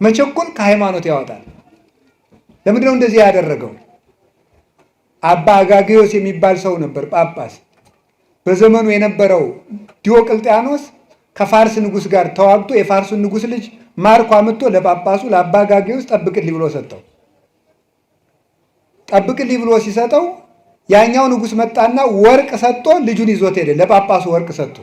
መቸኮል ከሃይማኖት ያወጣል። ለምንድነው እንደዚህ ያደረገው? አባ አጋጌዎስ የሚባል ሰው ነበር ጳጳስ። በዘመኑ የነበረው ዲዮቅልጥያኖስ ከፋርስ ንጉሥ ጋር ተዋግቶ የፋርሱን ንጉሥ ልጅ ማርኮ አምጥቶ ለጳጳሱ ለአባ አጋጌዎስ ጠብቅልኝ ብሎ ሰጠው። ጠብቅልኝ ብሎ ሲሰጠው ያኛው ንጉሥ መጣና ወርቅ ሰጥቶ ልጁን ይዞት ሄደ። ለጳጳሱ ወርቅ ሰጥቶ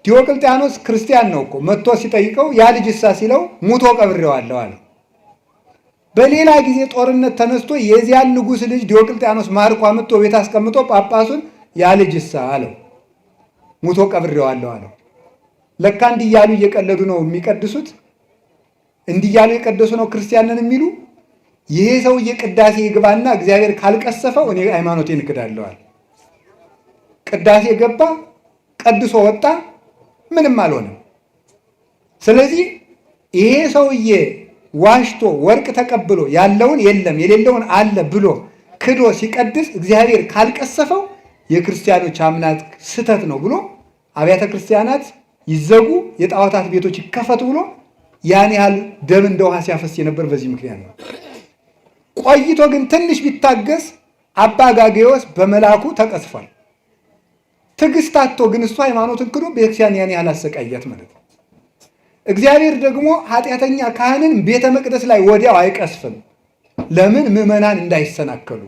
ዲዮቅልጥያኖስ ክርስቲያን ነው እኮ መጥቶ ሲጠይቀው ያ ልጅ እሳ ሲለው ሙቶ ቀብሬዋለሁ አለ። በሌላ ጊዜ ጦርነት ተነስቶ የዚያን ንጉሥ ልጅ ዲዮቅልጥያኖስ ማርኮ አምጥቶ ቤት አስቀምጦ ጳጳሱን ያ ልጅ እሳ አለው ሙቶ ቀብሬዋለሁ አለው። ለካ እንዲህ እያሉ እየቀለዱ ነው የሚቀድሱት። እንዲህ እያሉ የቀደሱ ነው ክርስቲያንን የሚሉ። ይሄ ሰውዬ ቅዳሴ ይግባና እግዚአብሔር ካልቀሰፈው እኔ ሃይማኖቴን እክዳለዋል። ቅዳሴ ገባ፣ ቀድሶ ወጣ፣ ምንም አልሆነም። ስለዚህ ይሄ ሰውዬ ዋሽቶ ወርቅ ተቀብሎ ያለውን የለም የሌለውን አለ ብሎ ክዶ ሲቀድስ እግዚአብሔር ካልቀሰፈው የክርስቲያኖች አምናት ስተት ነው ብሎ አብያተ ክርስቲያናት ይዘጉ፣ የጣዖታት ቤቶች ይከፈቱ ብሎ ያን ያህል ደም እንደ ውሃ ሲያፈስ የነበር በዚህ ምክንያት ነው። ቆይቶ ግን ትንሽ ቢታገስ አባ አጋጌዎስ በመላኩ ተቀስፏል። ትዕግስት አጥቶ ግን እሱ ሃይማኖትን ክዶ ቤተክርስቲያን ያን ያህል አሰቃያት ማለት ነው። እግዚአብሔር ደግሞ ኃጢአተኛ ካህንን ቤተ መቅደስ ላይ ወዲያው አይቀስፍም። ለምን? ምዕመናን እንዳይሰናከሉ